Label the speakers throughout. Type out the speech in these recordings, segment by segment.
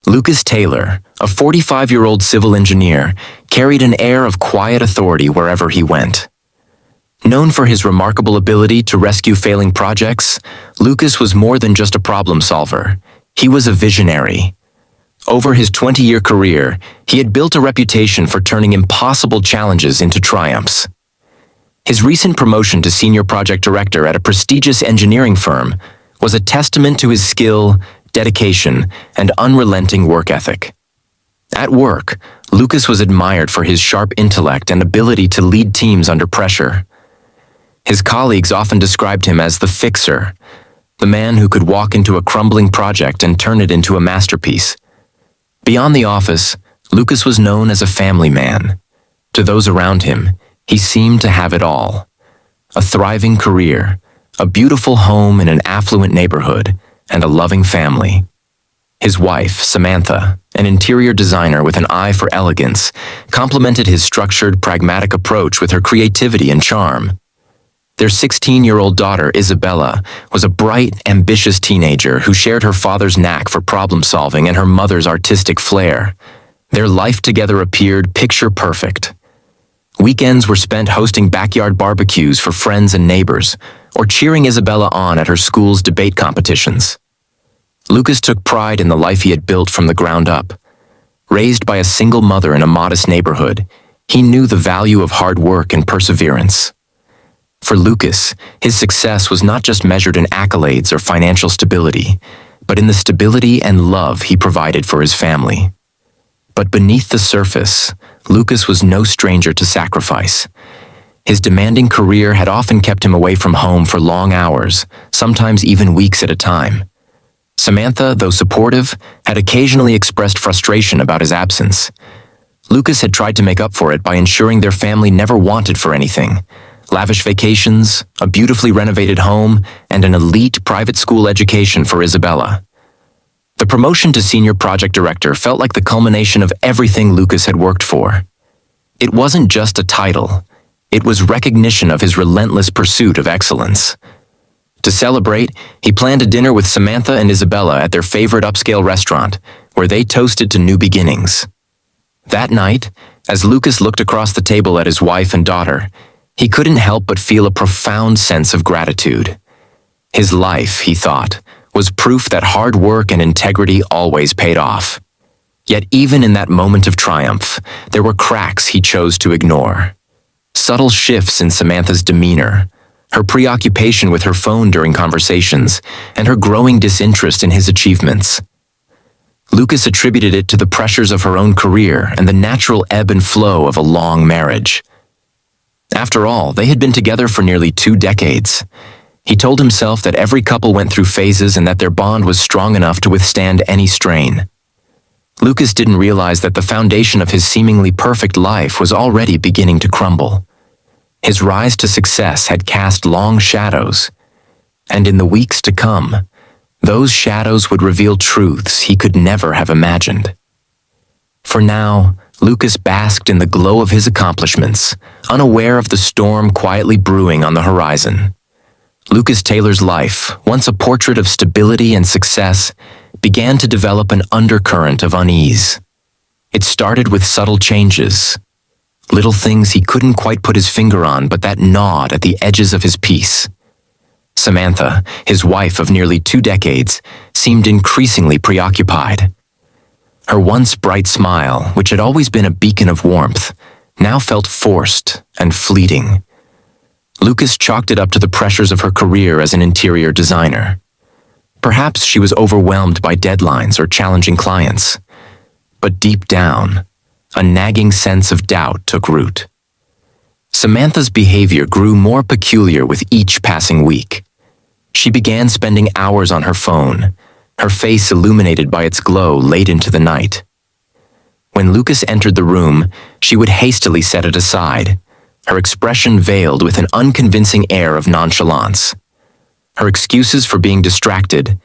Speaker 1: Lucas Taylor, a 45-year-old civil engineer, carried an air of quiet authority wherever he went. Known for his remarkable ability to rescue failing projects, Lucas was more than just a problem solver. He was a visionary. Over his 20-year career, he had built a reputation for turning impossible challenges into triumphs. His recent promotion to senior project director at a prestigious engineering firm was a testament to his skill, dedication, and unrelenting work ethic. At work, Lucas was admired for his sharp intellect and ability to lead teams under pressure. His colleagues often described him as the fixer, the man who could walk into a crumbling project and turn it into a masterpiece. Beyond the office, Lucas was known as a family man. To those around him, he seemed to have it all: a thriving career, a beautiful home in an affluent neighborhood, and a loving family. His wife, Samantha, an interior designer with an eye for elegance, complemented his structured, pragmatic approach with her creativity and charm. Their 16-year-old daughter, Isabella, was a bright, ambitious teenager who shared her father's knack for problem-solving and her mother's artistic flair. Their life together appeared picture-perfect. Weekends were spent hosting backyard barbecues for friends and neighbors, or cheering Isabella on at her school's debate competitions. Lucas took pride in the life he had built from the ground up. Raised by a single mother in a modest neighborhood, he knew the value of hard work and perseverance. For Lucas, his success was not just measured in accolades or financial stability, but in the stability and love he provided for his family. But beneath the surface, Lucas was no stranger to sacrifice. His demanding career had often kept him away from home for long hours, sometimes even weeks at a time. Samantha, though supportive, had occasionally expressed frustration about his absence. Lucas had tried to make up for it by ensuring their family never wanted for anything: lavish vacations, a beautifully renovated home, and an elite private school education for Isabella. The promotion to senior project director felt like the culmination of everything Lucas had worked for. It wasn't just a title. It was recognition of his relentless pursuit of excellence. To celebrate, he planned a dinner with Samantha and Isabella at their favorite upscale restaurant, where they toasted to new beginnings. That night, as Lucas looked across the table at his wife and daughter, he couldn't help but feel a profound sense of gratitude. His life, he thought, was proof that hard work and integrity always paid off. Yet even in that moment of triumph, there were cracks he chose to ignore. Subtle shifts in Samantha's demeanor, her preoccupation with her phone during conversations, and her growing disinterest in his achievements. Lucas attributed it to the pressures of her own career and the natural ebb and flow of a long marriage. After all, they had been together for nearly 2 decades. He told himself that every couple went through phases and that their bond was strong enough to withstand any strain. Lucas didn't realize that the foundation of his seemingly perfect life was already beginning to crumble. His rise to success had cast long shadows, and in the weeks to come, those shadows would reveal truths he could never have imagined. For now, Lucas basked in the glow of his accomplishments, unaware of the storm quietly brewing on the horizon. Lucas Taylor's life, once a portrait of stability and success, began to develop an undercurrent of unease. It started with subtle changes, little things he couldn't quite put his finger on but that gnawed at the edges of his peace. Samantha, his wife of nearly 2 decades, seemed increasingly preoccupied. Her once bright smile, which had always been a beacon of warmth, now felt forced and fleeting. Lucas chalked it up to the pressures of her career as an interior designer. Perhaps she was overwhelmed by deadlines or challenging clients. But deep down, a nagging sense of doubt took root. Samantha's behavior grew more peculiar with each passing week. She began spending hours on her phone, her face illuminated by its glow late into the night. When Lucas entered the room, she would hastily set it aside, her expression veiled with an unconvincing air of nonchalance. Her excuses for being distracted,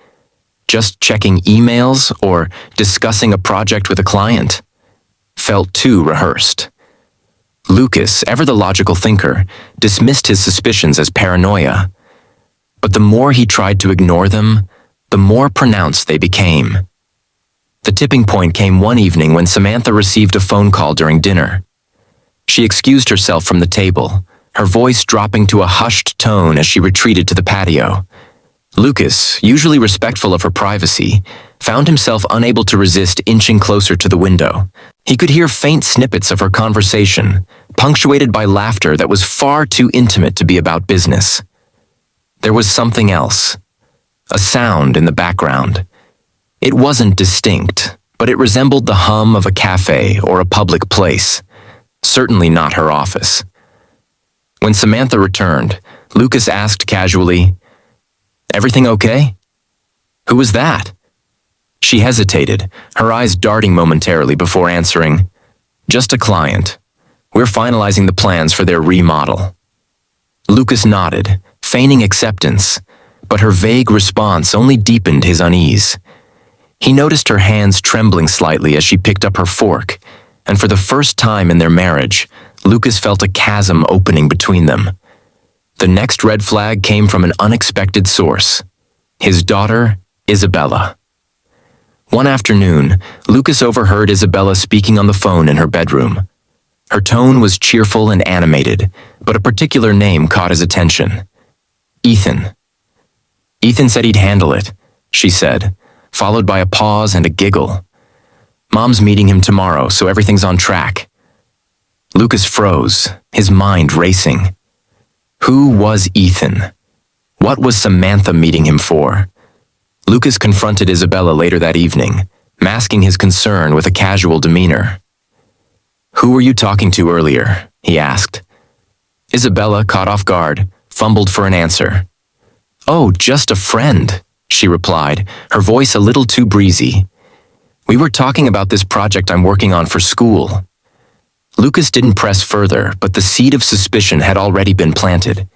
Speaker 1: just checking emails or discussing a project with a client, felt too rehearsed. Lucas, ever the logical thinker, dismissed his suspicions as paranoia. But the more he tried to ignore them, the more pronounced they became. The tipping point came one evening when Samantha received a phone call during dinner. She excused herself from the table, her voice dropping to a hushed tone as she retreated to the patio. Lucas, usually respectful of her privacy, found himself unable to resist inching closer to the window. He could hear faint snippets of her conversation, punctuated by laughter that was far too intimate to be about business. There was something else, a sound in the background. It wasn't distinct, but it resembled the hum of a cafe or a public place, certainly not her office. When Samantha returned, Lucas asked casually, "Everything okay?" "Who was that?" She hesitated, her eyes darting momentarily before answering, "Just a client. We're finalizing the plans for their remodel." Lucas nodded, feigning acceptance, but her vague response only deepened his unease. He noticed her hands trembling slightly as she picked up her fork, and for the first time in their marriage, Lucas felt a chasm opening between them. The next red flag came from an unexpected source: his daughter, Isabella. One afternoon, Lucas overheard Isabella speaking on the phone in her bedroom. Her tone was cheerful and animated, but a particular name caught his attention: Ethan. "Ethan said he'd handle it," she said, followed by a pause and a giggle. "Mom's meeting him tomorrow, so everything's on track." Lucas froze, his mind racing. Who was Ethan? What was Samantha meeting him for? Lucas confronted Isabella later that evening, masking his concern with a casual demeanor. "Who were you talking to earlier?" he asked. Isabella, caught off guard, fumbled for an answer. "Oh, just a friend," she replied, her voice a little too breezy. "We were talking about this project I'm working on for school." Lucas didn't press further, but the seed of suspicion had already been planted.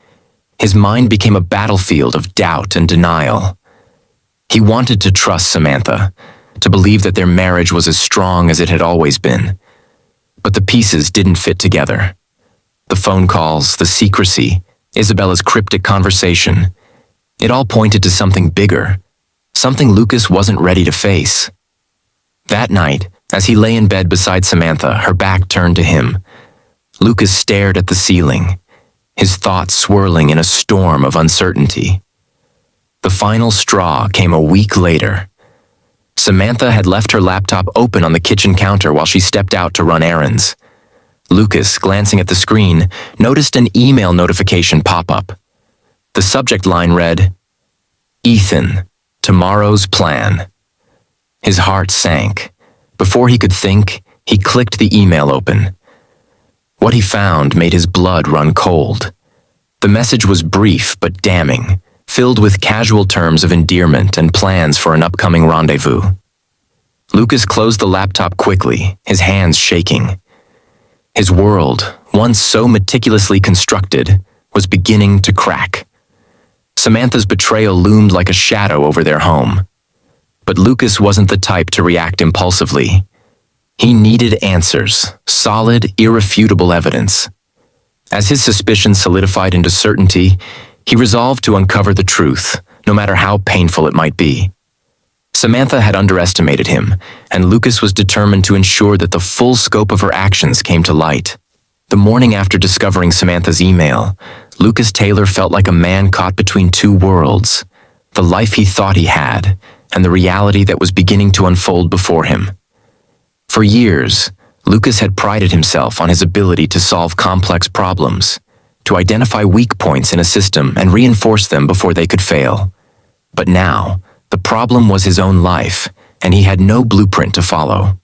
Speaker 1: His mind became a battlefield of doubt and denial. He wanted to trust Samantha, to believe that their marriage was as strong as it had always been. But the pieces didn't fit together. The phone calls, the secrecy, Isabella's cryptic conversation. It all pointed to something bigger, something Lucas wasn't ready to face. That night, as he lay in bed beside Samantha, her back turned to him, Lucas stared at the ceiling, his thoughts swirling in a storm of uncertainty. The final straw came a week later. Samantha had left her laptop open on the kitchen counter while she stepped out to run errands. Lucas, glancing at the screen, noticed an email notification pop up. The subject line read, "Ethan, tomorrow's plan." His heart sank. Before he could think, he clicked the email open. What he found made his blood run cold. The message was brief but damning, filled with casual terms of endearment and plans for an upcoming rendezvous. Lucas closed the laptop quickly, his hands shaking. His world, once so meticulously constructed, was beginning to crack. Samantha's betrayal loomed like a shadow over their home. But Lucas wasn't the type to react impulsively. He needed answers, solid, irrefutable evidence. As his suspicions solidified into certainty, he resolved to uncover the truth, no matter how painful it might be. Samantha had underestimated him, and Lucas was determined to ensure that the full scope of her actions came to light. The morning after discovering Samantha's email, Lucas Taylor felt like a man caught between two worlds, the life he thought he had, and the reality that was beginning to unfold before him. For years, Lucas had prided himself on his ability to solve complex problems, to identify weak points in a system and reinforce them before they could fail. But now, the problem was his own life, and he had no blueprint to follow.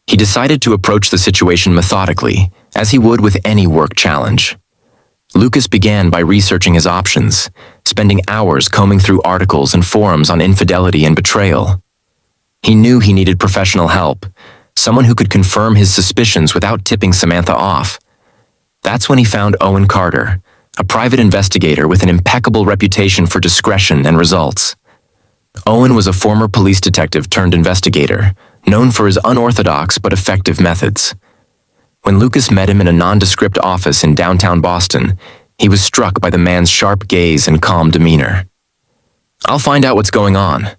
Speaker 1: He decided to approach the situation methodically, as he would with any work challenge. Lucas began by researching his options, spending hours combing through articles and forums on infidelity and betrayal. He knew he needed professional help, someone who could confirm his suspicions without tipping Samantha off. That's when he found Owen Carter, a private investigator with an impeccable reputation for discretion and results. Owen was a former police detective turned investigator, known for his unorthodox but effective methods. When Lucas met him in a nondescript office in downtown Boston, he was struck by the man's sharp gaze and calm demeanor. "I'll find out what's going on,"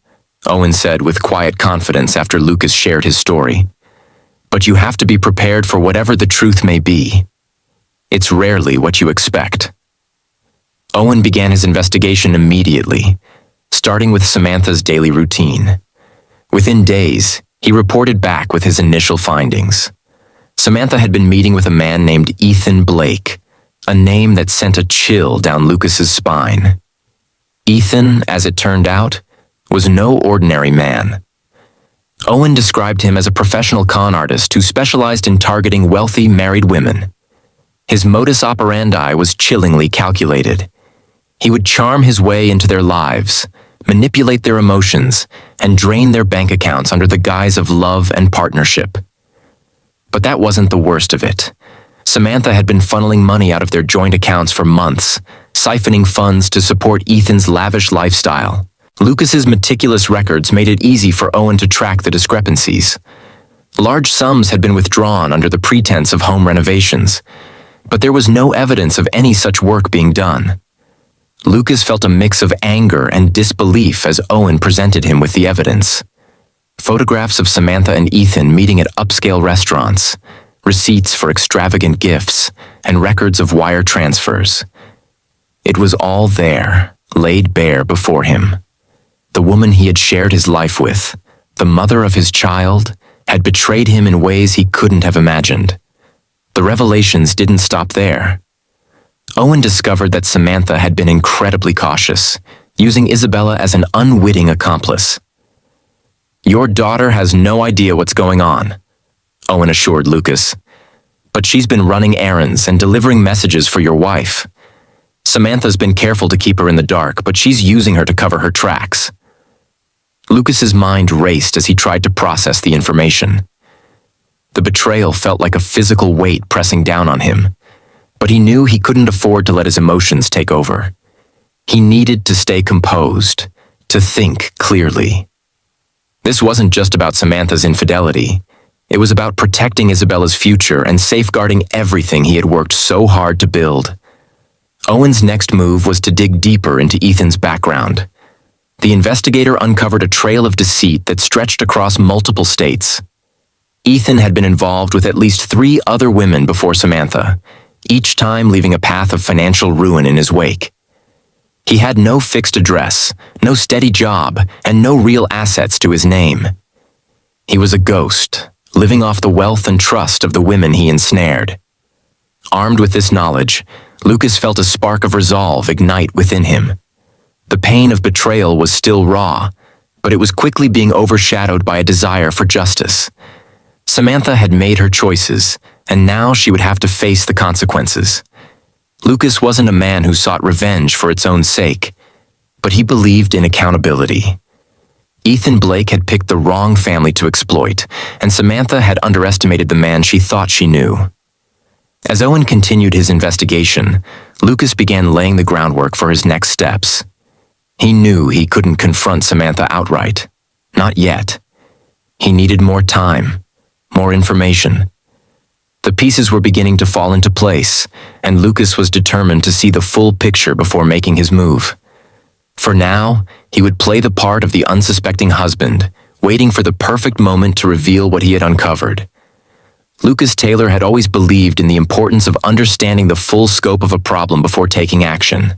Speaker 1: Owen said with quiet confidence after Lucas shared his story. But you have to be prepared for whatever the truth may be. It's rarely what you expect. Owen began his investigation immediately, starting with Samantha's daily routine. Within days, he reported back with his initial findings. Samantha had been meeting with a man named Ethan Blake, a name that sent a chill down Lucas's spine. Ethan, as it turned out, was no ordinary man. Owen described him as a professional con artist who specialized in targeting wealthy married women. His modus operandi was chillingly calculated. He would charm his way into their lives, manipulate their emotions, and drain their bank accounts under the guise of love and partnership. But that wasn't the worst of it. Samantha had been funneling money out of their joint accounts for months, siphoning funds to support Ethan's lavish lifestyle. Lucas's meticulous records made it easy for Owen to track the discrepancies. Large sums had been withdrawn under the pretense of home renovations, but there was no evidence of any such work being done. Lucas felt a mix of anger and disbelief as Owen presented him with the evidence. Photographs of Samantha and Ethan meeting at upscale restaurants, receipts for extravagant gifts, and records of wire transfers. It was all there, laid bare before him. The woman he had shared his life with, the mother of his child, had betrayed him in ways he couldn't have imagined. The revelations didn't stop there. Owen discovered that Samantha had been incredibly cautious, using Isabella as an unwitting accomplice. "Your daughter has no idea what's going on," Owen assured Lucas. "But she's been running errands and delivering messages for your wife. Samantha's been careful to keep her in the dark, but she's using her to cover her tracks." Lucas's mind raced as he tried to process the information. The betrayal felt like a physical weight pressing down on him, but he knew he couldn't afford to let his emotions take over. He needed to stay composed, to think clearly. This wasn't just about Samantha's infidelity. It was about protecting Isabella's future and safeguarding everything he had worked so hard to build. Owen's next move was to dig deeper into Ethan's background. The investigator uncovered a trail of deceit that stretched across multiple states. Ethan had been involved with at least 3 other women before Samantha, each time leaving a path of financial ruin in his wake. He had no fixed address, no steady job, and no real assets to his name. He was a ghost, living off the wealth and trust of the women he ensnared. Armed with this knowledge, Lucas felt a spark of resolve ignite within him. The pain of betrayal was still raw, but it was quickly being overshadowed by a desire for justice. Samantha had made her choices, and now she would have to face the consequences. Lucas wasn't a man who sought revenge for its own sake, but he believed in accountability. Ethan Blake had picked the wrong family to exploit, and Samantha had underestimated the man she thought she knew. As Owen continued his investigation, Lucas began laying the groundwork for his next steps. He knew he couldn't confront Samantha outright. Not yet. He needed more time, more information. The pieces were beginning to fall into place, and Lucas was determined to see the full picture before making his move. For now, he would play the part of the unsuspecting husband, waiting for the perfect moment to reveal what he had uncovered. Lucas Taylor had always believed in the importance of understanding the full scope of a problem before taking action.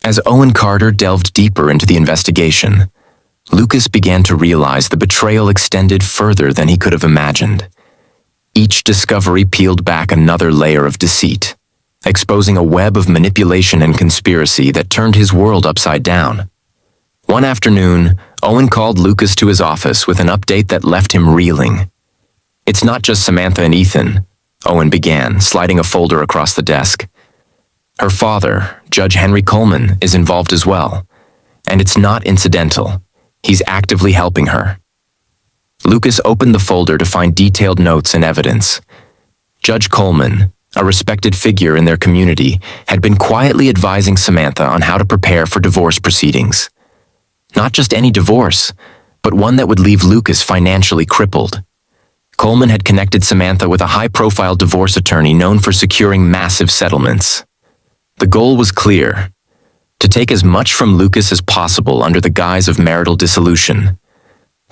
Speaker 1: As Owen Carter delved deeper into the investigation, Lucas began to realize the betrayal extended further than he could have imagined. Each discovery peeled back another layer of deceit, exposing a web of manipulation and conspiracy that turned his world upside down. One afternoon, Owen called Lucas to his office with an update that left him reeling. "It's not just Samantha and Ethan," Owen began, sliding a folder across the desk. "Her father, Judge Henry Coleman, is involved as well, and it's not incidental. He's actively helping her." Lucas opened the folder to find detailed notes and evidence. Judge Coleman, a respected figure in their community, had been quietly advising Samantha on how to prepare for divorce proceedings. Not just any divorce, but one that would leave Lucas financially crippled. Coleman had connected Samantha with a high-profile divorce attorney known for securing massive settlements. The goal was clear: to take as much from Lucas as possible under the guise of marital dissolution.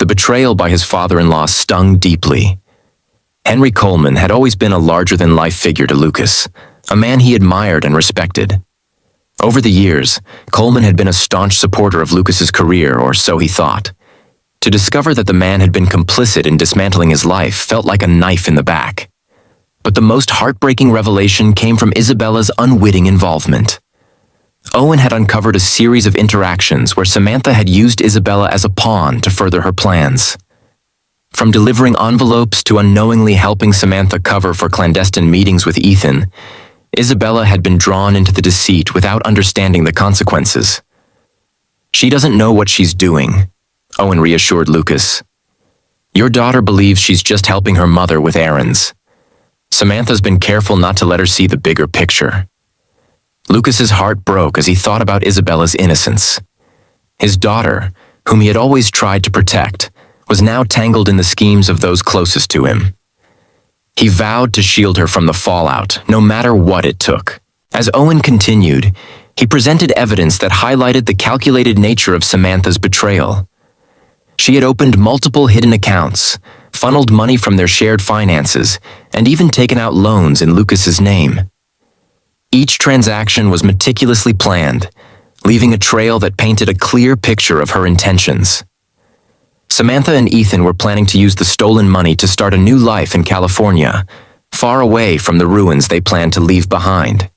Speaker 1: The betrayal by his father-in-law stung deeply. Henry Coleman had always been a larger-than-life figure to Lucas, a man he admired and respected. Over the years, Coleman had been a staunch supporter of Lucas's career, or so he thought. To discover that the man had been complicit in dismantling his life felt like a knife in the back. But the most heartbreaking revelation came from Isabella's unwitting involvement. Owen had uncovered a series of interactions where Samantha had used Isabella as a pawn to further her plans. From delivering envelopes to unknowingly helping Samantha cover for clandestine meetings with Ethan, Isabella had been drawn into the deceit without understanding the consequences. "She doesn't know what she's doing," Owen reassured Lucas. "Your daughter believes she's just helping her mother with errands. Samantha's been careful not to let her see the bigger picture." Lucas's heart broke as he thought about Isabella's innocence. His daughter, whom he had always tried to protect, was now tangled in the schemes of those closest to him. He vowed to shield her from the fallout, no matter what it took. As Owen continued, he presented evidence that highlighted the calculated nature of Samantha's betrayal. She had opened multiple hidden accounts, funneled money from their shared finances, and even taken out loans in Lucas's name. Each transaction was meticulously planned, leaving a trail that painted a clear picture of her intentions. Samantha and Ethan were planning to use the stolen money to start a new life in California, far away from the ruins they planned to leave behind.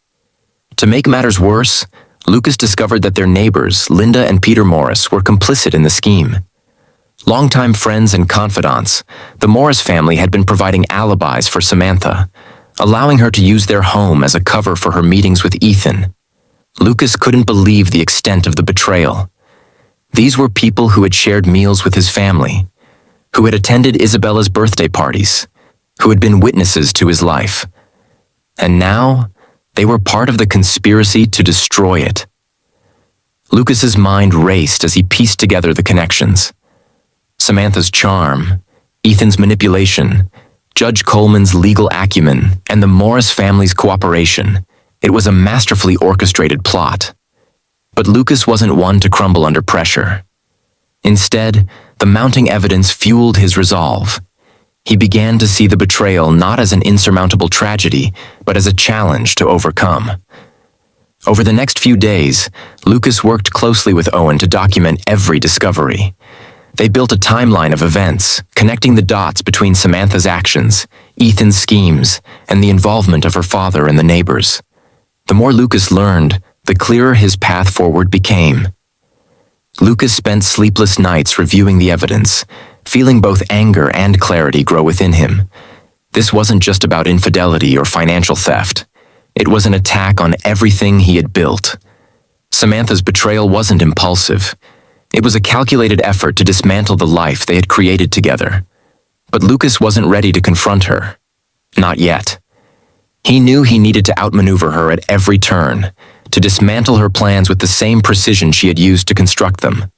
Speaker 1: To make matters worse, Lucas discovered that their neighbors, Linda and Peter Morris, were complicit in the scheme. Longtime friends and confidants, the Morris family had been providing alibis for Samantha, allowing her to use their home as a cover for her meetings with Ethan. Lucas couldn't believe the extent of the betrayal. These were people who had shared meals with his family, who had attended Isabella's birthday parties, who had been witnesses to his life. And now, they were part of the conspiracy to destroy it. Lucas's mind raced as he pieced together the connections. Samantha's charm, Ethan's manipulation, Judge Coleman's legal acumen, and the Morris family's cooperation. It was a masterfully orchestrated plot. But Lucas wasn't one to crumble under pressure. Instead, the mounting evidence fueled his resolve. He began to see the betrayal not as an insurmountable tragedy, but as a challenge to overcome. Over the next few days, Lucas worked closely with Owen to document every discovery. They built a timeline of events, connecting the dots between Samantha's actions, Ethan's schemes, and the involvement of her father and the neighbors. The more Lucas learned, the clearer his path forward became. Lucas spent sleepless nights reviewing the evidence, feeling both anger and clarity grow within him. This wasn't just about infidelity or financial theft. It was an attack on everything he had built. Samantha's betrayal wasn't impulsive. It was a calculated effort to dismantle the life they had created together. But Lucas wasn't ready to confront her. Not yet. He knew he needed to outmaneuver her at every turn, to dismantle her plans with the same precision she had used to construct them.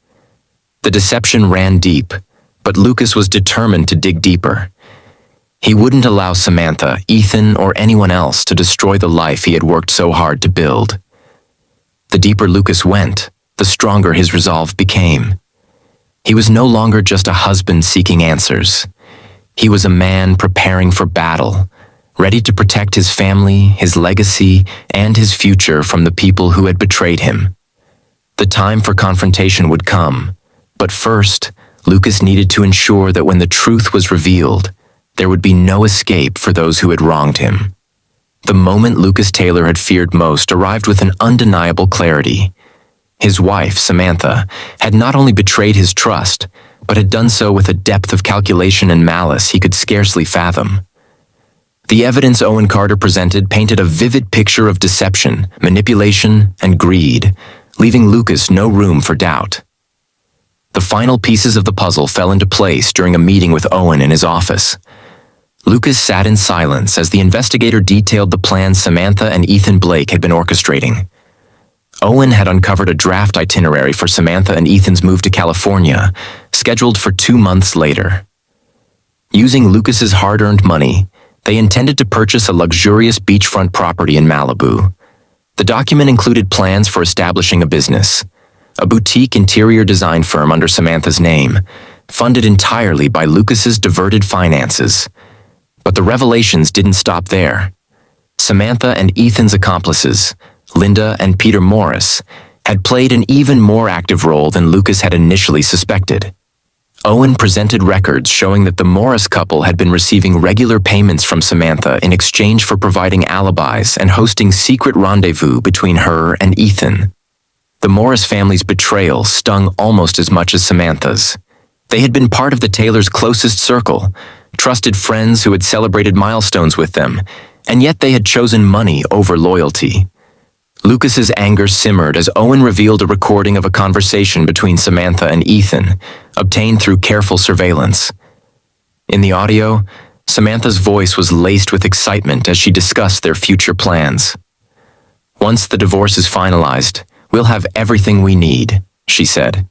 Speaker 1: The deception ran deep, but Lucas was determined to dig deeper. He wouldn't allow Samantha, Ethan, or anyone else to destroy the life he had worked so hard to build. The deeper Lucas went, the stronger his resolve became. He was no longer just a husband seeking answers. He was a man preparing for battle, ready to protect his family, his legacy, and his future from the people who had betrayed him. The time for confrontation would come, but first, Lucas needed to ensure that when the truth was revealed, there would be no escape for those who had wronged him. The moment Lucas Taylor had feared most arrived with an undeniable clarity. His wife, Samantha, had not only betrayed his trust, but had done so with a depth of calculation and malice he could scarcely fathom. The evidence Owen Carter presented painted a vivid picture of deception, manipulation, and greed, leaving Lucas no room for doubt. The final pieces of the puzzle fell into place during a meeting with Owen in his office. Lucas sat in silence as the investigator detailed the plans Samantha and Ethan Blake had been orchestrating. Owen had uncovered a draft itinerary for Samantha and Ethan's move to California, scheduled for 2 months later. Using Lucas's hard-earned money, they intended to purchase a luxurious beachfront property in Malibu. The document included plans for establishing a business, a boutique interior design firm under Samantha's name, funded entirely by Lucas's diverted finances. But the revelations didn't stop there. Samantha and Ethan's accomplices, Linda and Peter Morris, had played an even more active role than Lucas had initially suspected. Owen presented records showing that the Morris couple had been receiving regular payments from Samantha in exchange for providing alibis and hosting secret rendezvous between her and Ethan. The Morris family's betrayal stung almost as much as Samantha's. They had been part of the Taylors' closest circle, trusted friends who had celebrated milestones with them, and yet they had chosen money over loyalty. Lucas's anger simmered as Owen revealed a recording of a conversation between Samantha and Ethan, obtained through careful surveillance. In the audio, Samantha's voice was laced with excitement as she discussed their future plans. "Once the divorce is finalized, we'll have everything we need," she said.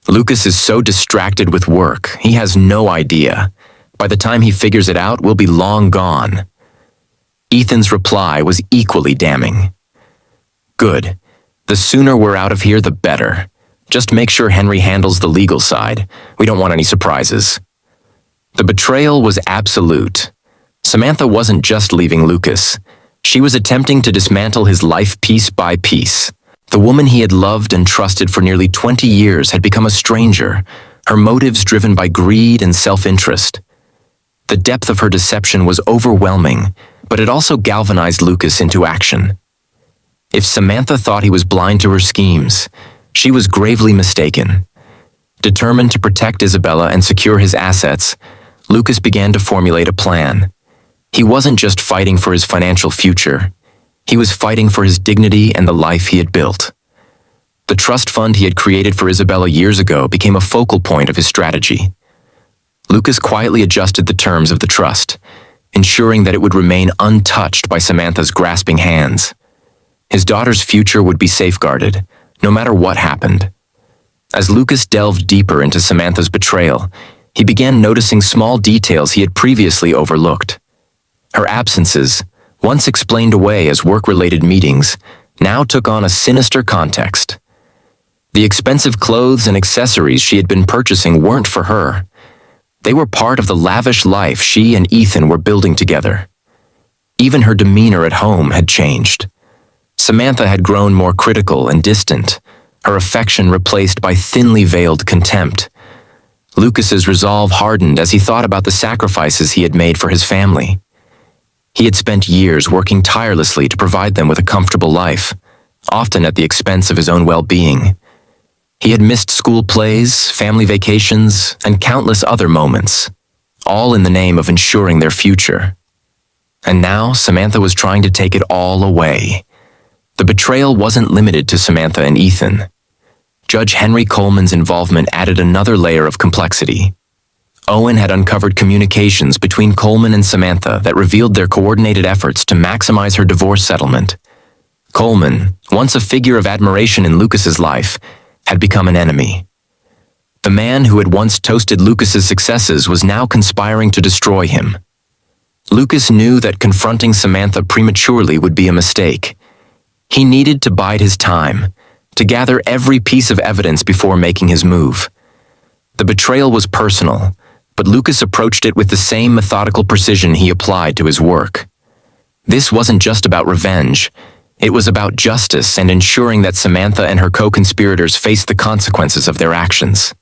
Speaker 1: "Lucas is so distracted with work, he has no idea. By the time he figures it out, we'll be long gone." Ethan's reply was equally damning. "Good. The sooner we're out of here, the better. Just make sure Henry handles the legal side. We don't want any surprises." The betrayal was absolute. Samantha wasn't just leaving Lucas. She was attempting to dismantle his life piece by piece. The woman he had loved and trusted for nearly 20 years had become a stranger, her motives driven by greed and self-interest. The depth of her deception was overwhelming, but it also galvanized Lucas into action. If Samantha thought he was blind to her schemes, she was gravely mistaken. Determined to protect Isabella and secure his assets, Lucas began to formulate a plan. He wasn't just fighting for his financial future. He was fighting for his dignity and the life he had built. The trust fund he had created for Isabella years ago became a focal point of his strategy. Lucas quietly adjusted the terms of the trust, ensuring that it would remain untouched by Samantha's grasping hands. His daughter's future would be safeguarded, no matter what happened. As Lucas delved deeper into Samantha's betrayal, he began noticing small details he had previously overlooked. Her absences, once explained away as work-related meetings, now took on a sinister context. The expensive clothes and accessories she had been purchasing weren't for her. They were part of the lavish life she and Ethan were building together. Even her demeanor at home had changed. Samantha had grown more critical and distant, her affection replaced by thinly veiled contempt. Lucas's resolve hardened as he thought about the sacrifices he had made for his family. He had spent years working tirelessly to provide them with a comfortable life, often at the expense of his own well-being. He had missed school plays, family vacations, and countless other moments, all in the name of ensuring their future. And now Samantha was trying to take it all away. The betrayal wasn't limited to Samantha and Ethan. Judge Henry Coleman's involvement added another layer of complexity. Owen had uncovered communications between Coleman and Samantha that revealed their coordinated efforts to maximize her divorce settlement. Coleman, once a figure of admiration in Lucas's life, had become an enemy. The man who had once toasted Lucas's successes was now conspiring to destroy him. Lucas knew that confronting Samantha prematurely would be a mistake. He needed to bide his time, to gather every piece of evidence before making his move. The betrayal was personal, but Lucas approached it with the same methodical precision he applied to his work. This wasn't just about revenge. It was about justice and ensuring that Samantha and her co-conspirators faced the consequences of their actions.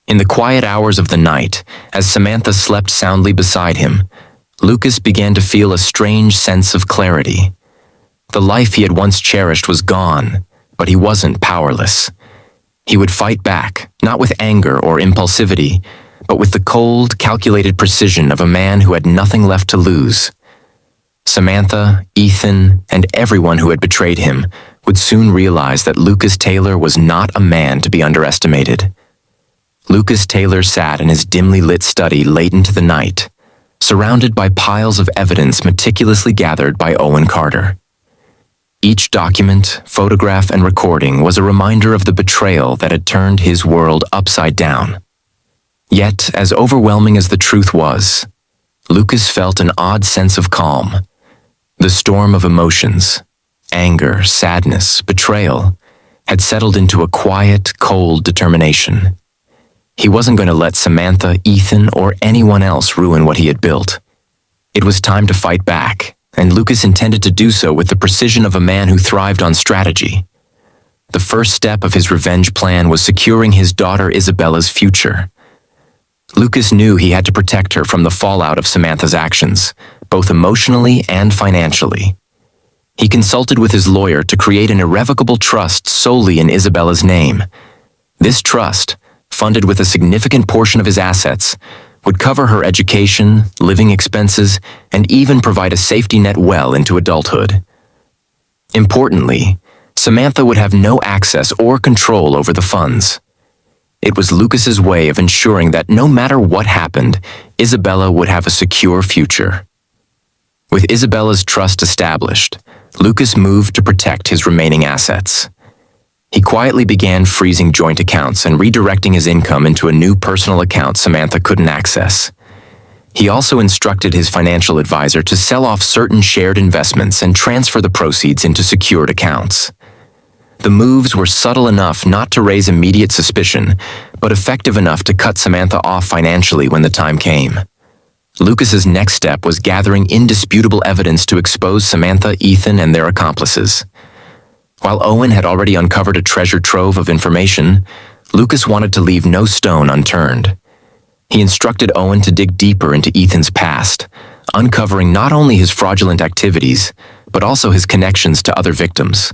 Speaker 1: In the quiet hours of the night, as Samantha slept soundly beside him, Lucas began to feel a strange sense of clarity. The life he had once cherished was gone, but he wasn't powerless. He would fight back, not with anger or impulsivity, but with the cold, calculated precision of a man who had nothing left to lose. Samantha, Ethan, and everyone who had betrayed him would soon realize that Lucas Taylor was not a man to be underestimated. Lucas Taylor sat in his dimly lit study late into the night, surrounded by piles of evidence meticulously gathered by Owen Carter. Each document, photograph, and recording was a reminder of the betrayal that had turned his world upside down. Yet, as overwhelming as the truth was, Lucas felt an odd sense of calm. The storm of emotions, anger, sadness, betrayal, had settled into a quiet, cold determination. He wasn't going to let Samantha, Ethan, or anyone else ruin what he had built. It was time to fight back, and Lucas intended to do so with the precision of a man who thrived on strategy. The first step of his revenge plan was securing his daughter Isabella's future. Lucas knew he had to protect her from the fallout of Samantha's actions, both emotionally and financially. He consulted with his lawyer to create an irrevocable trust solely in Isabella's name. This trust, funded with a significant portion of his assets, would cover her education, living expenses, and even provide a safety net well into adulthood. Importantly, Samantha would have no access or control over the funds. It was Lucas's way of ensuring that no matter what happened, Isabella would have a secure future. With Isabella's trust established, Lucas moved to protect his remaining assets. He quietly began freezing joint accounts and redirecting his income into a new personal account Samantha couldn't access. He also instructed his financial advisor to sell off certain shared investments and transfer the proceeds into secured accounts. The moves were subtle enough not to raise immediate suspicion, but effective enough to cut Samantha off financially when the time came. Lucas's next step was gathering indisputable evidence to expose Samantha, Ethan, and their accomplices. While Owen had already uncovered a treasure trove of information, Lucas wanted to leave no stone unturned. He instructed Owen to dig deeper into Ethan's past, uncovering not only his fraudulent activities, but also his connections to other victims.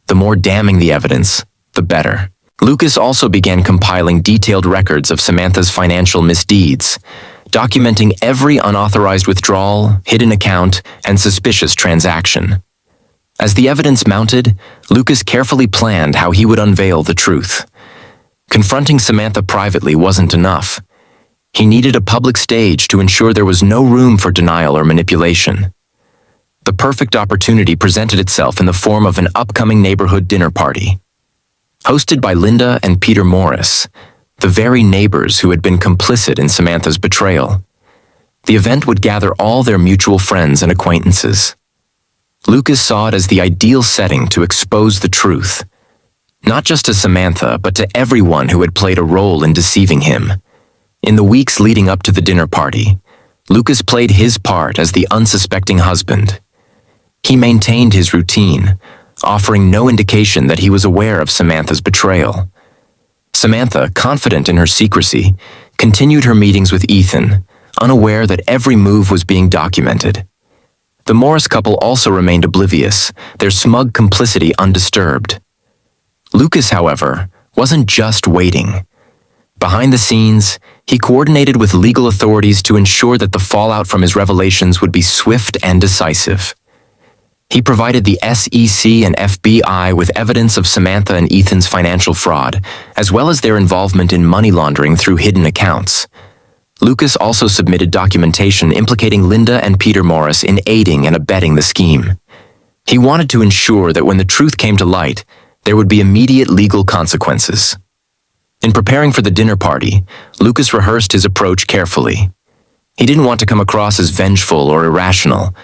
Speaker 1: The more damning the evidence, the better. Lucas also began compiling detailed records of Samantha's financial misdeeds, documenting every unauthorized withdrawal, hidden account, and suspicious transaction. As the evidence mounted, Lucas carefully planned how he would unveil the truth. Confronting Samantha privately wasn't enough. He needed a public stage to ensure there was no room for denial or manipulation. The perfect opportunity presented itself in the form of an upcoming neighborhood dinner party. Hosted by Linda and Peter Morris, the very neighbors who had been complicit in Samantha's betrayal. The event would gather all their mutual friends and acquaintances. Lucas saw it as the ideal setting to expose the truth, not just to Samantha, but to everyone who had played a role in deceiving him. In the weeks leading up to the dinner party, Lucas played his part as the unsuspecting husband. He maintained his routine, offering no indication that he was aware of Samantha's betrayal. Samantha, confident in her secrecy, continued her meetings with Ethan, unaware that every move was being documented. The Morris couple also remained oblivious, their smug complicity undisturbed. Lucas, however, wasn't just waiting. Behind the scenes, he coordinated with legal authorities to ensure that the fallout from his revelations would be swift and decisive. He provided the SEC and FBI with evidence of Samantha and Ethan's financial fraud, as well as their involvement in money laundering through hidden accounts. Lucas also submitted documentation implicating Linda and Peter Morris in aiding and abetting the scheme. He wanted to ensure that when the truth came to light, there would be immediate legal consequences. In preparing for the dinner party, Lucas rehearsed his approach carefully. He didn't want to come across as vengeful or irrational.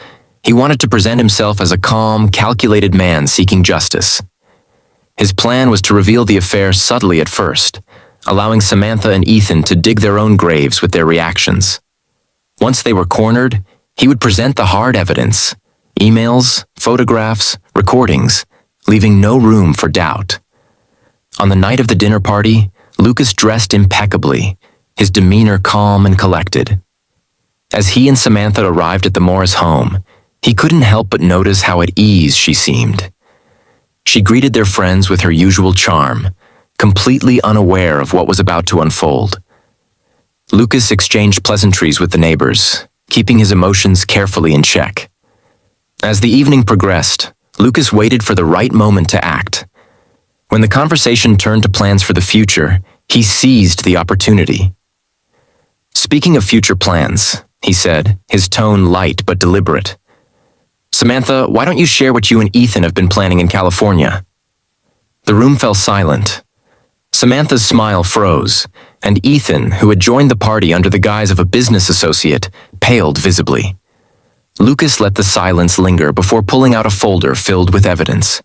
Speaker 1: He wanted to present himself as a calm, calculated man seeking justice. His plan was to reveal the affair subtly at first, allowing Samantha and Ethan to dig their own graves with their reactions. Once they were cornered, he would present the hard evidence, emails, photographs, recordings, leaving no room for doubt. On the night of the dinner party, Lucas dressed impeccably, his demeanor calm and collected. As he and Samantha arrived at the Morris home, he couldn't help but notice how at ease she seemed. She greeted their friends with her usual charm, completely unaware of what was about to unfold. Lucas exchanged pleasantries with the neighbors, keeping his emotions carefully in check. As the evening progressed, Lucas waited for the right moment to act. When the conversation turned to plans for the future, he seized the opportunity. "Speaking of future plans," he said, his tone light but deliberate. "Samantha, why don't you share what you and Ethan have been planning in California?" The room fell silent. Samantha's smile froze, and Ethan, who had joined the party under the guise of a business associate, paled visibly. Lucas let the silence linger before pulling out a folder filled with evidence.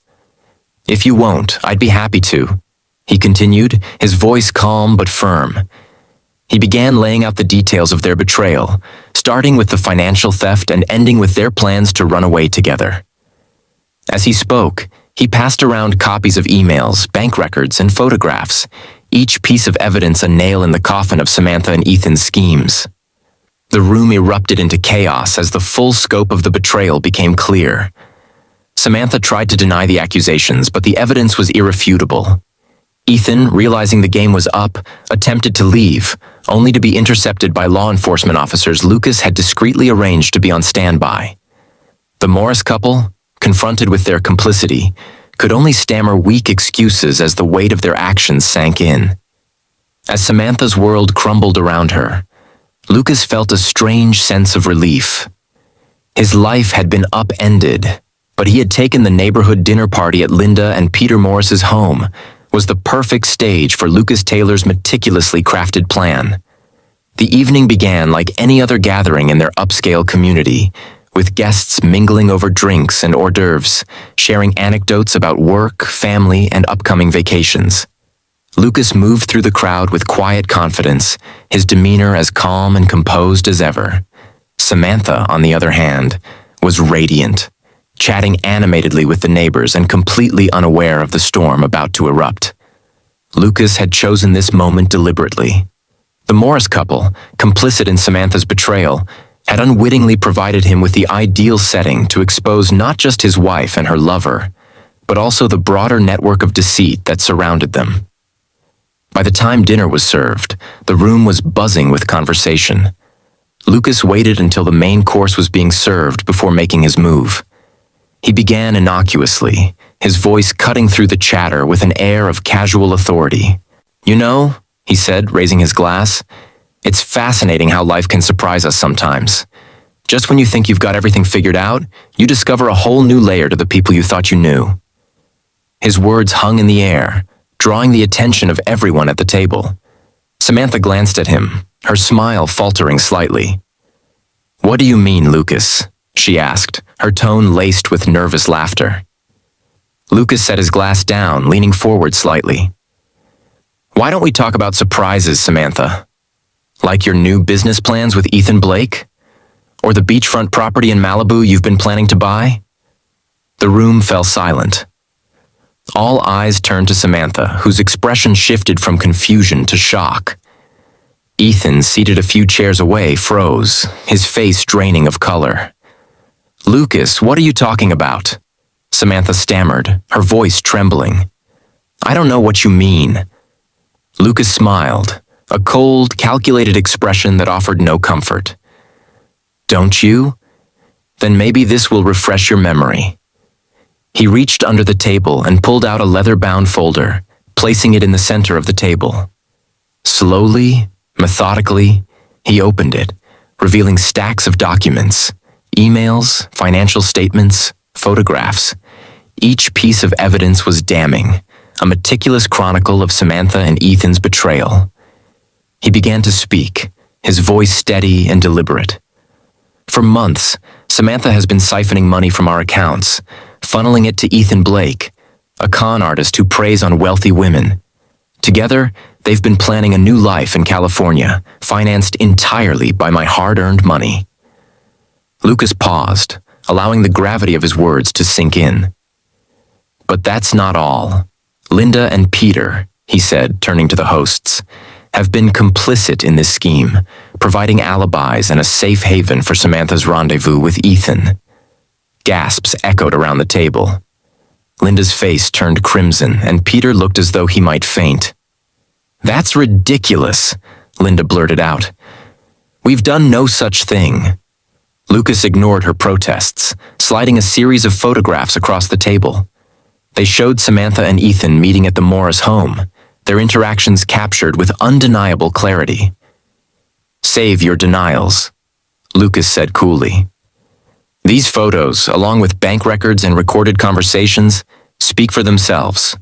Speaker 1: "If you won't, I'd be happy to," he continued, his voice calm but firm. He began laying out the details of their betrayal, starting with the financial theft and ending with their plans to run away together. As he spoke, he passed around copies of emails, bank records, and photographs, each piece of evidence a nail in the coffin of Samantha and Ethan's schemes. The room erupted into chaos as the full scope of the betrayal became clear. Samantha tried to deny the accusations, but the evidence was irrefutable. Ethan, realizing the game was up, attempted to leave, only to be intercepted by law enforcement officers Lucas had discreetly arranged to be on standby. The Morris couple, confronted with their complicity, could only stammer weak excuses as the weight of their actions sank in. As Samantha's world crumbled around her, Lucas felt a strange sense of relief. His life had been upended, but he had taken the neighborhood dinner party at Linda and Peter Morris's home was the perfect stage for Lucas Taylor's meticulously crafted plan. The evening began like any other gathering in their upscale community, with guests mingling over drinks and hors d'oeuvres, sharing anecdotes about work, family, and upcoming vacations. Lucas moved through the crowd with quiet confidence, his demeanor as calm and composed as ever. Samantha, on the other hand, was radiant, chatting animatedly with the neighbors and completely unaware of the storm about to erupt. Lucas had chosen this moment deliberately. The Morris couple, complicit in Samantha's betrayal, had unwittingly provided him with the ideal setting to expose not just his wife and her lover, but also the broader network of deceit that surrounded them. By the time dinner was served, the room was buzzing with conversation. Lucas waited until the main course was being served before making his move. He began innocuously, his voice cutting through the chatter with an air of casual authority. "You know," he said, raising his glass, "it's fascinating how life can surprise us sometimes. Just when you think you've got everything figured out, you discover a whole new layer to the people you thought you knew." His words hung in the air, drawing the attention of everyone at the table. Samantha glanced at him, her smile faltering slightly. "What do you mean, Lucas?" she asked, her tone laced with nervous laughter. Lucas set his glass down, leaning forward slightly. "Why don't we talk about surprises, Samantha? Like your new business plans with Ethan Blake? Or the beachfront property in Malibu you've been planning to buy?" The room fell silent. All eyes turned to Samantha, whose expression shifted from confusion to shock. Ethan, seated a few chairs away, froze, his face draining of color. "Lucas, what are you talking about?" Samantha stammered, her voice trembling. "I don't know what you mean." Lucas smiled, a cold, calculated expression that offered no comfort. "Don't you? Then maybe this will refresh your memory." He reached under the table and pulled out a leather-bound folder, placing it in the center of the table. Slowly, methodically, he opened it, revealing stacks of documents, emails, financial statements, photographs. Each piece of evidence was damning, a meticulous chronicle of Samantha and Ethan's betrayal. He began to speak, his voice steady and deliberate. "For months, Samantha has been siphoning money from our accounts, funneling it to Ethan Blake, a con artist who preys on wealthy women. Together, they've been planning a new life in California, financed entirely by my hard-earned money." Lucas paused, allowing the gravity of his words to sink in. "But that's not all. Linda and Peter," he said, turning to the hosts, "have been complicit in this scheme, providing alibis and a safe haven for Samantha's rendezvous with Ethan." Gasps echoed around the table. Linda's face turned crimson, and Peter looked as though he might faint. "That's ridiculous," Linda blurted out. "We've done no such thing." Lucas ignored her protests, sliding a series of photographs across the table. They showed Samantha and Ethan meeting at the Morris home, their interactions captured with undeniable clarity. "Save your denials," Lucas said coolly. "These photos, along with bank records and recorded conversations, speak for themselves."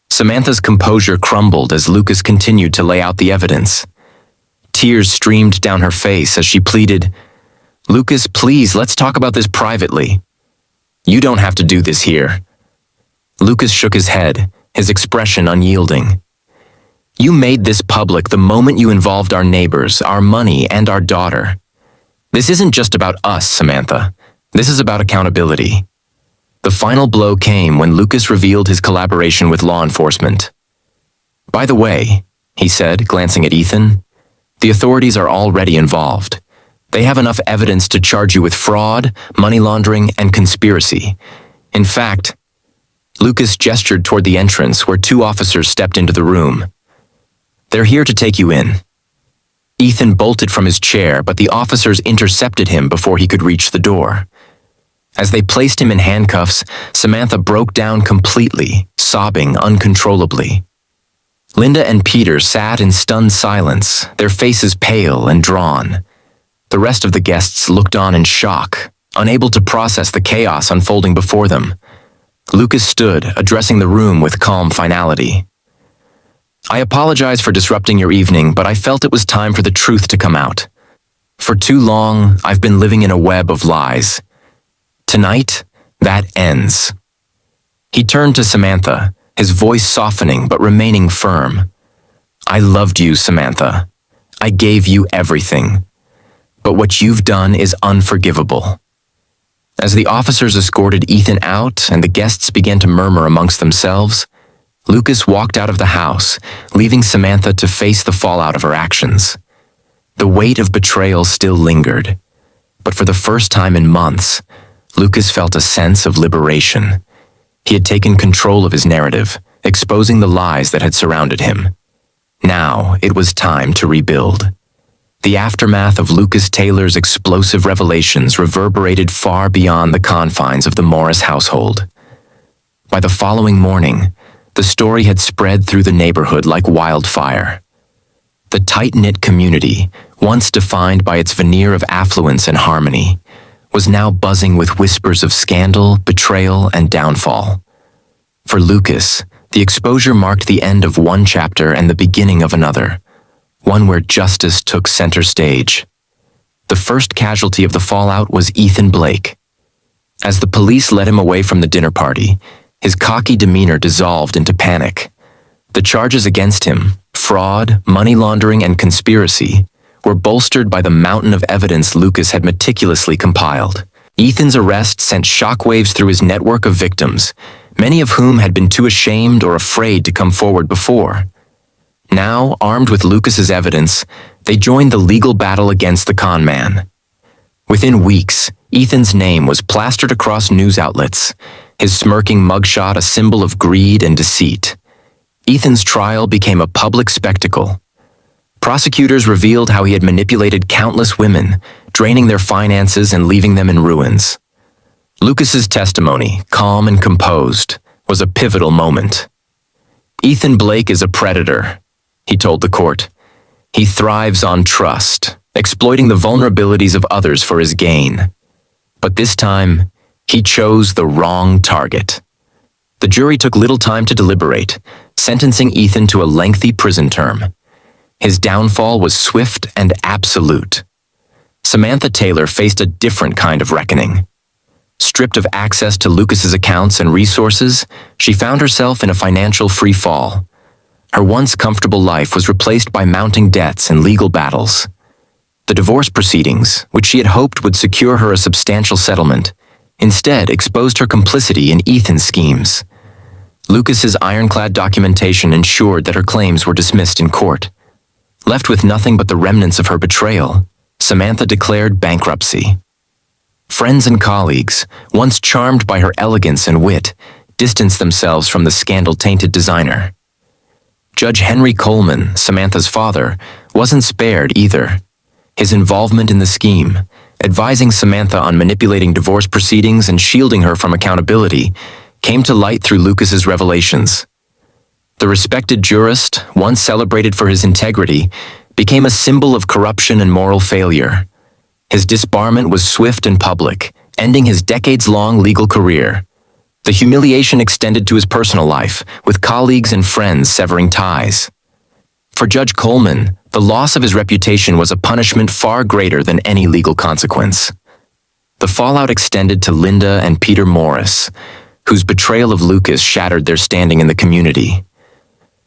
Speaker 1: Samantha's composure crumbled as Lucas continued to lay out the evidence. Tears streamed down her face as she pleaded, "Lucas, please, let's talk about this privately." "You don't have to do this here." Lucas shook his head, his expression unyielding. "You made this public the moment you involved our neighbors, our money, and our daughter. This isn't just about us, Samantha. This is about accountability." The final blow came when Lucas revealed his collaboration with law enforcement. "By the way," he said, glancing at Ethan, "the authorities are already involved. They have enough evidence to charge you with fraud, money laundering, and conspiracy. In fact," Lucas gestured toward the entrance where two officers stepped into the room. "They're here to take you in." Ethan bolted from his chair, but the officers intercepted him before he could reach the door. As they placed him in handcuffs, Samantha broke down completely, sobbing uncontrollably. Linda and Peter sat in stunned silence, their faces pale and drawn. The rest of the guests looked on in shock, unable to process the chaos unfolding before them. Lucas stood, addressing the room with calm finality. "I apologize for disrupting your evening, but I felt it was time for the truth to come out. For too long, I've been living in a web of lies. Tonight, that ends." He turned to Samantha, his voice softening but remaining firm. "I loved you, Samantha. I gave you everything. But what you've done is unforgivable." As the officers escorted Ethan out and the guests began to murmur amongst themselves, Lucas walked out of the house, leaving Samantha to face the fallout of her actions. The weight of betrayal still lingered, but for the first time in months, Lucas felt a sense of liberation. He had taken control of his narrative, exposing the lies that had surrounded him. Now it was time to rebuild. The aftermath of Lucas Taylor's explosive revelations reverberated far beyond the confines of the Morris household. By the following morning, the story had spread through the neighborhood like wildfire. The tight-knit community, once defined by its veneer of affluence and harmony, was now buzzing with whispers of scandal, betrayal, and downfall. For Lucas, the exposure marked the end of one chapter and the beginning of another, one where justice took center stage. The first casualty of the fallout was Ethan Blake. As the police led him away from the dinner party, his cocky demeanor dissolved into panic. The charges against him, fraud, money laundering, and conspiracy, were bolstered by the mountain of evidence Lucas had meticulously compiled. Ethan's arrest sent shockwaves through his network of victims, many of whom had been too ashamed or afraid to come forward before. Now, armed with Lucas's evidence, they joined the legal battle against the con man. Within weeks, Ethan's name was plastered across news outlets, his smirking mugshot a symbol of greed and deceit. Ethan's trial became a public spectacle. Prosecutors revealed how he had manipulated countless women, draining their finances and leaving them in ruins. Lucas's testimony, calm and composed, was a pivotal moment. "Ethan Blake is a predator," he told the court. "He thrives on trust, exploiting the vulnerabilities of others for his gain. But this time, he chose the wrong target." The jury took little time to deliberate, sentencing Ethan to a lengthy prison term. His downfall was swift and absolute. Samantha Taylor faced a different kind of reckoning. Stripped of access to Lucas's accounts and resources, she found herself in a financial free fall. Her once comfortable life was replaced by mounting debts and legal battles. The divorce proceedings, which she had hoped would secure her a substantial settlement, instead exposed her complicity in Ethan's schemes. Lucas's ironclad documentation ensured that her claims were dismissed in court. Left with nothing but the remnants of her betrayal, Samantha declared bankruptcy. Friends and colleagues, once charmed by her elegance and wit, distanced themselves from the scandal-tainted designer. Judge Henry Coleman, Samantha's father, wasn't spared either. His involvement in the scheme, advising Samantha on manipulating divorce proceedings and shielding her from accountability, came to light through Lucas's revelations. The respected jurist, once celebrated for his integrity, became a symbol of corruption and moral failure. His disbarment was swift and public, ending his decades-long legal career. The humiliation extended to his personal life, with colleagues and friends severing ties. For Judge Coleman, the loss of his reputation was a punishment far greater than any legal consequence. The fallout extended to Linda and Peter Morris, whose betrayal of Lucas shattered their standing in the community.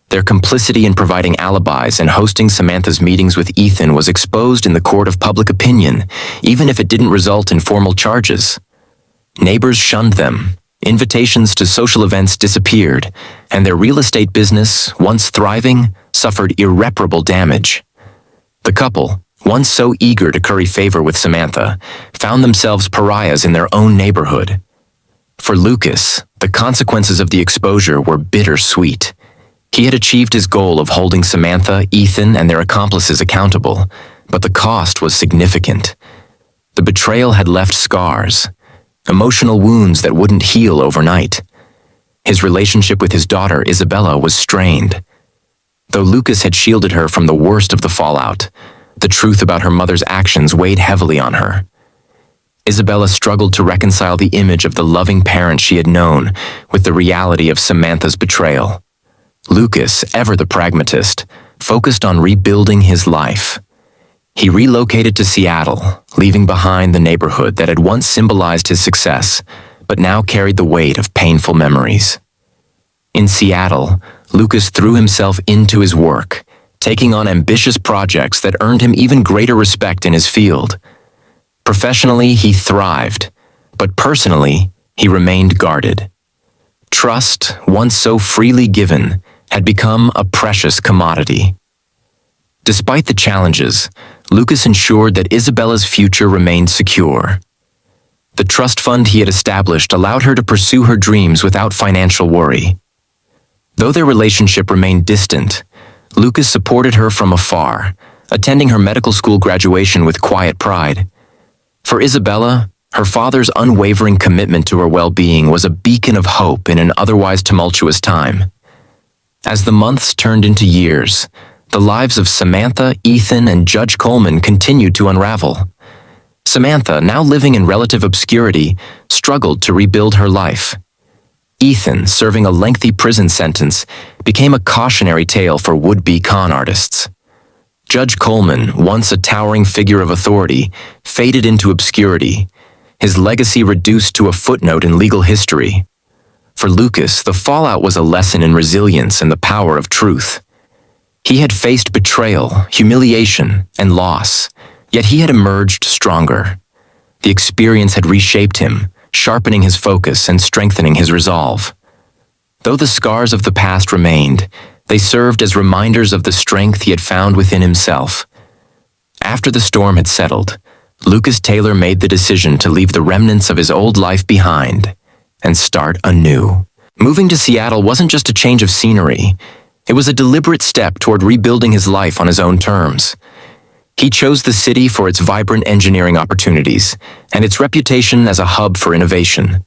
Speaker 1: Their complicity in providing alibis and hosting Samantha's meetings with Ethan was exposed in the court of public opinion, even if it didn't result in formal charges. Neighbors shunned them, invitations to social events disappeared, and their real estate business, once thriving, suffered irreparable damage. The couple, once so eager to curry favor with Samantha, found themselves pariahs in their own neighborhood. For Lucas, the consequences of the exposure were bittersweet. He had achieved his goal of holding Samantha, Ethan, and their accomplices accountable, but the cost was significant. The betrayal had left scars, emotional wounds that wouldn't heal overnight. His relationship with his daughter, Isabella, was strained. Though Lucas had shielded her from the worst of the fallout, the truth about her mother's actions weighed heavily on her. Isabella struggled to reconcile the image of the loving parent she had known with the reality of Samantha's betrayal. Lucas, ever the pragmatist, focused on rebuilding his life. He relocated to Seattle, leaving behind the neighborhood that had once symbolized his success, but now carried the weight of painful memories. In Seattle, Lucas threw himself into his work, taking on ambitious projects that earned him even greater respect in his field. Professionally, he thrived, but personally, he remained guarded. Trust, once so freely given, had become a precious commodity. Despite the challenges, Lucas ensured that Isabella's future remained secure. The trust fund he had established allowed her to pursue her dreams without financial worry. Though their relationship remained distant, Lucas supported her from afar, attending her medical school graduation with quiet pride. For Isabella, her father's unwavering commitment to her well-being was a beacon of hope in an otherwise tumultuous time. As the months turned into years, the lives of Samantha, Ethan, and Judge Coleman continued to unravel. Samantha, now living in relative obscurity, struggled to rebuild her life. Ethan, serving a lengthy prison sentence, became a cautionary tale for would-be con artists. Judge Coleman, once a towering figure of authority, faded into obscurity, his legacy reduced to a footnote in legal history. For Lucas, the fallout was a lesson in resilience and the power of truth. He had faced betrayal, humiliation, and loss, yet he had emerged stronger. The experience had reshaped him, sharpening his focus and strengthening his resolve. Though the scars of the past remained, they served as reminders of the strength he had found within himself. After the storm had settled, Lucas Taylor made the decision to leave the remnants of his old life behind and start anew. Moving to Seattle wasn't just a change of scenery. It was a deliberate step toward rebuilding his life on his own terms. He chose the city for its vibrant engineering opportunities and its reputation as a hub for innovation.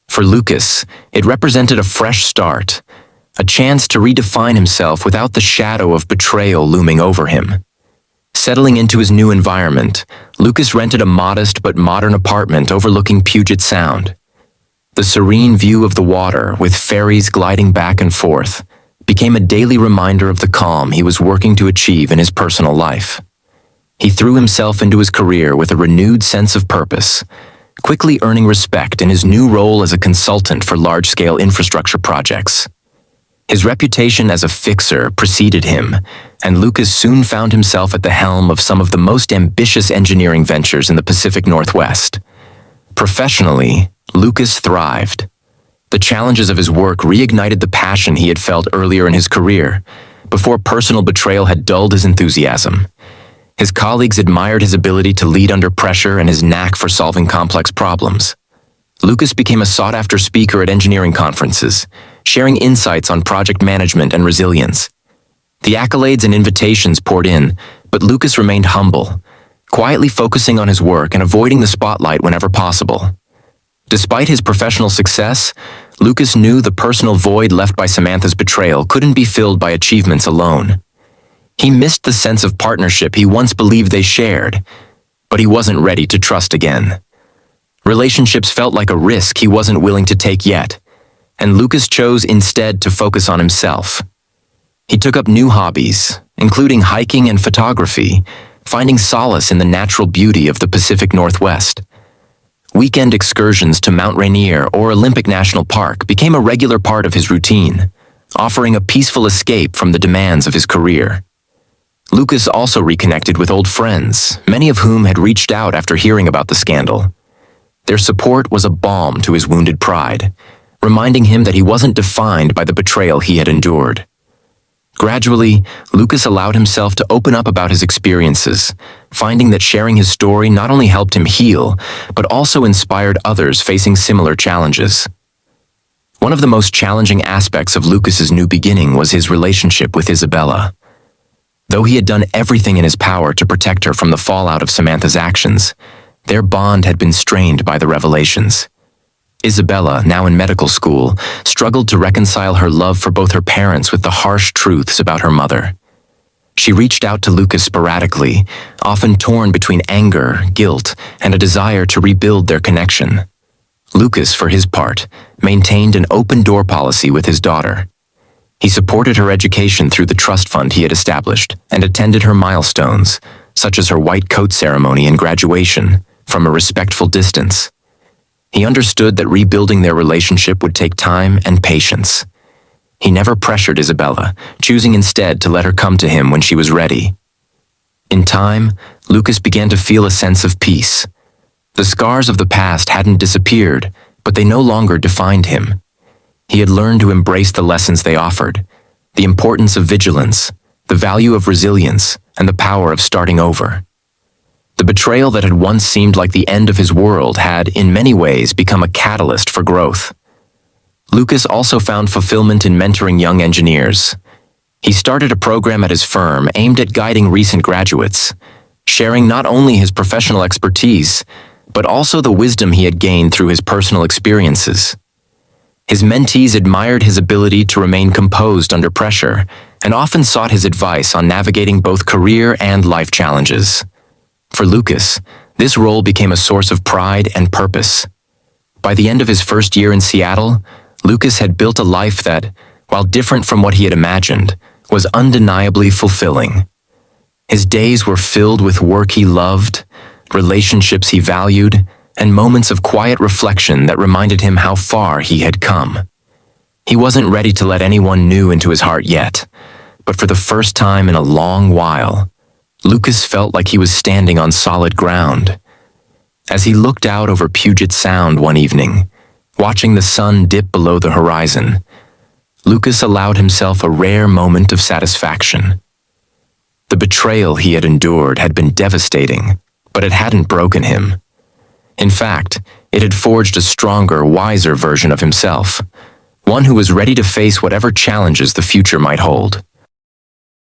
Speaker 1: For Lucas, it represented a fresh start, a chance to redefine himself without the shadow of betrayal looming over him. Settling into his new environment, Lucas rented a modest but modern apartment overlooking Puget Sound. The serene view of the water, with ferries gliding back and forth, became a daily reminder of the calm he was working to achieve in his personal life. He threw himself into his career with a renewed sense of purpose, quickly earning respect in his new role as a consultant for large-scale infrastructure projects. His reputation as a fixer preceded him, and Lucas soon found himself at the helm of some of the most ambitious engineering ventures in the Pacific Northwest. Professionally, Lucas thrived. The challenges of his work reignited the passion he had felt earlier in his career, before personal betrayal had dulled his enthusiasm. His colleagues admired his ability to lead under pressure and his knack for solving complex problems. Lucas became a sought-after speaker at engineering conferences, sharing insights on project management and resilience. The accolades and invitations poured in, but Lucas remained humble, quietly focusing on his work and avoiding the spotlight whenever possible. Despite his professional success, Lucas knew the personal void left by Samantha's betrayal couldn't be filled by achievements alone. He missed the sense of partnership he once believed they shared, but he wasn't ready to trust again. Relationships felt like a risk he wasn't willing to take yet, and Lucas chose instead to focus on himself. He took up new hobbies, including hiking and photography, finding solace in the natural beauty of the Pacific Northwest. Weekend excursions to Mount Rainier or Olympic National Park became a regular part of his routine, offering a peaceful escape from the demands of his career. Lucas also reconnected with old friends, many of whom had reached out after hearing about the scandal. Their support was a balm to his wounded pride, reminding him that he wasn't defined by the betrayal he had endured. Gradually, Lucas allowed himself to open up about his experiences, finding that sharing his story not only helped him heal, but also inspired others facing similar challenges. One of the most challenging aspects of Lucas's new beginning was his relationship with Isabella. Though he had done everything in his power to protect her from the fallout of Samantha's actions, their bond had been strained by the revelations. Isabella, now in medical school, struggled to reconcile her love for both her parents with the harsh truths about her mother. She reached out to Lucas sporadically, often torn between anger, guilt, and a desire to rebuild their connection. Lucas, for his part, maintained an open-door policy with his daughter. He supported her education through the trust fund he had established and attended her milestones, such as her white coat ceremony and graduation, from a respectful distance. He understood that rebuilding their relationship would take time and patience. He never pressured Isabella, choosing instead to let her come to him when she was ready. In time, Lucas began to feel a sense of peace. The scars of the past hadn't disappeared, but they no longer defined him. He had learned to embrace the lessons they offered, the importance of vigilance, the value of resilience, and the power of starting over. The betrayal that had once seemed like the end of his world had, in many ways, become a catalyst for growth. Lucas also found fulfillment in mentoring young engineers. He started a program at his firm aimed at guiding recent graduates, sharing not only his professional expertise, but also the wisdom he had gained through his personal experiences. His mentees admired his ability to remain composed under pressure and often sought his advice on navigating both career and life challenges. For Lucas, this role became a source of pride and purpose. By the end of his first year in Seattle, Lucas had built a life that, while different from what he had imagined, was undeniably fulfilling. His days were filled with work he loved, relationships he valued, and moments of quiet reflection that reminded him how far he had come. He wasn't ready to let anyone new into his heart yet, but for the first time in a long while, Lucas felt like he was standing on solid ground. As he looked out over Puget Sound one evening, watching the sun dip below the horizon, Lucas allowed himself a rare moment of satisfaction. The betrayal he had endured had been devastating, but it hadn't broken him. In fact, it had forged a stronger, wiser version of himself, one who was ready to face whatever challenges the future might hold.